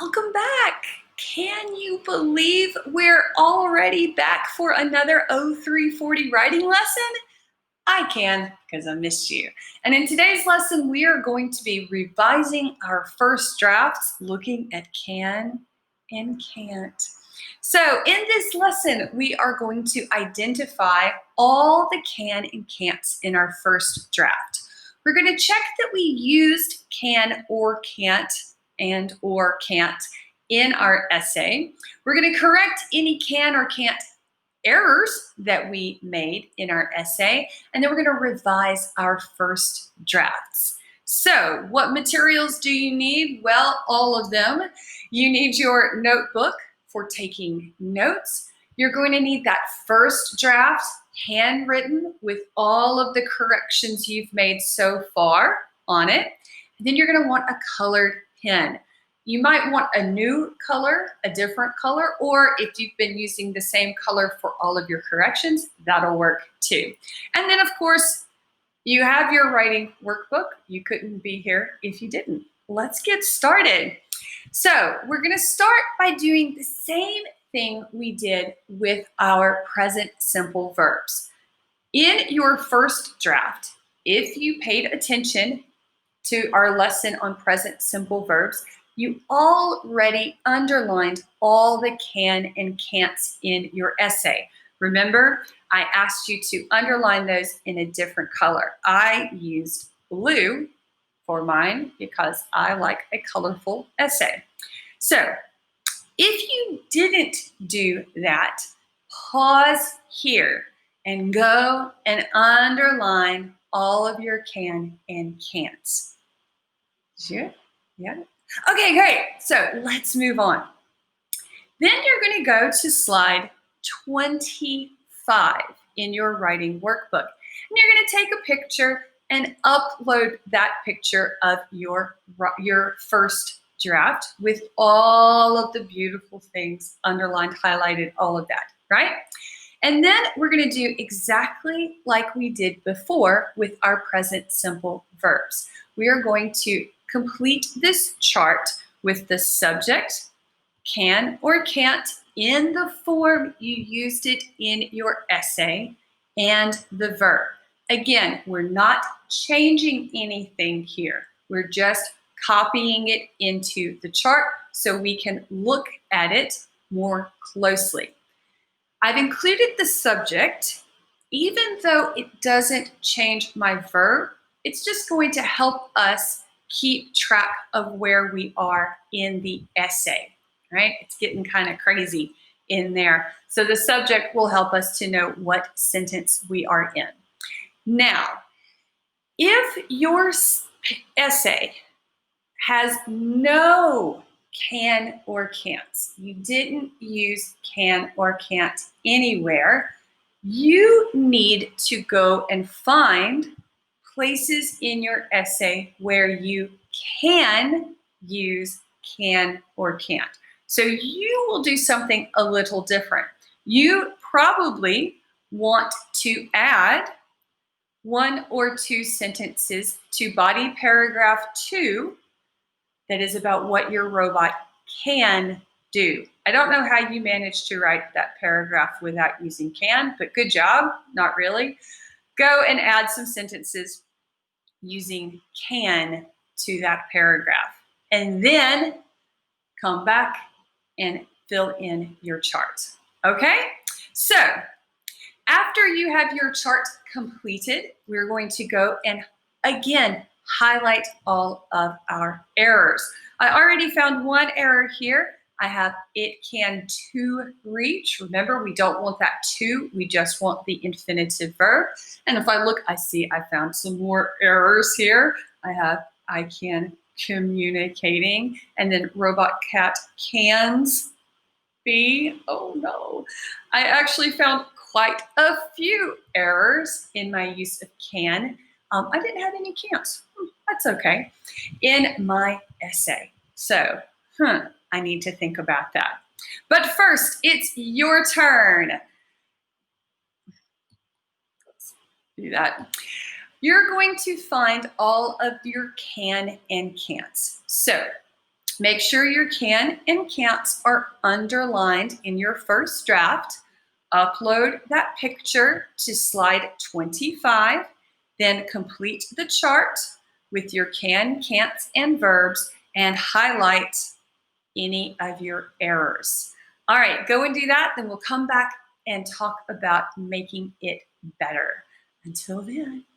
Welcome back. Can you believe we're already back for another O340 writing lesson? I can, because I missed you. And in today's lesson, we are going to be revising our first drafts, looking at can and can't. So in this lesson, we are going to identify all the can and can'ts in our first draft. We're going to check that we used can or can't and or can't in our essay. We're going to correct any can or can't errors that we made in our essay, and then we're going to revise our first drafts. So what materials do you need? Well, all of them. You need your notebook for taking notes. You're going to need that first draft handwritten with all of the corrections you've made so far on it. And then you're going to want a colored pen. You might want a new color, a different color, or if you've been using the same color for all of your corrections, that'll work too. And then of course, you have your writing workbook. You couldn't be here if you didn't. Let's get started. So we're gonna start by doing the same thing we did with our present simple verbs. In your first draft, if you paid attention to our lesson on present simple verbs, you already underlined all the can and can'ts in your essay. Remember, I asked you to underline those in a different color. I used blue for mine because I like a colorful essay. So if you didn't do that, pause here and go and underline all of your can and can'ts. Sure? Yeah. Okay, great. So let's move on. Then you're going to go to slide 25 in your writing workbook. And you're going to take a picture and upload that picture of your first draft with all of the beautiful things underlined, highlighted, all of that, right? And then we're going to do exactly like we did before with our present simple verbs. We are going to complete this chart with the subject, can or can't, in the form you used it in your essay, and the verb. Again, we're not changing anything here. We're just copying it into the chart so we can look at it more closely. I've included the subject, even though it doesn't change my verb. It's just going to help us keep track of where we are in the essay, right? It's getting kind of crazy in there. So the subject will help us to know what sentence we are in. Now, if your essay has no can or can'ts, you didn't use can or can't anywhere, you need to go and find places in your essay where you can use can or can't. So you will do something a little different. You probably want to add one or two sentences to body paragraph 2 that is about what your robot can do. I don't know how you managed to write that paragraph without using can, but good job, not really. Go and add some sentences using can to that paragraph. And then come back and fill in your chart. Okay? So after you have your chart completed, we're going to go and again highlight all of our errors. I already found one error here. I have it can to reach. Remember, we don't want that to, we just want the infinitive verb. And if I look, I see I found some more errors here. I have I can communicating, and then robot cat cans be. Oh no. I actually found quite a few errors in my use of can. I didn't have any can'ts. That's okay. In my essay. So, I need to think about that. But first, it's your turn. Let's do that. You're going to find all of your can and can'ts. So, Make sure your can and can'ts are underlined in your first draft. Upload that picture to slide 25, then complete the chart with your can, can'ts, and verbs and highlight any of your errors. All right, go and do that, then we'll come back and talk about making it better. Until then.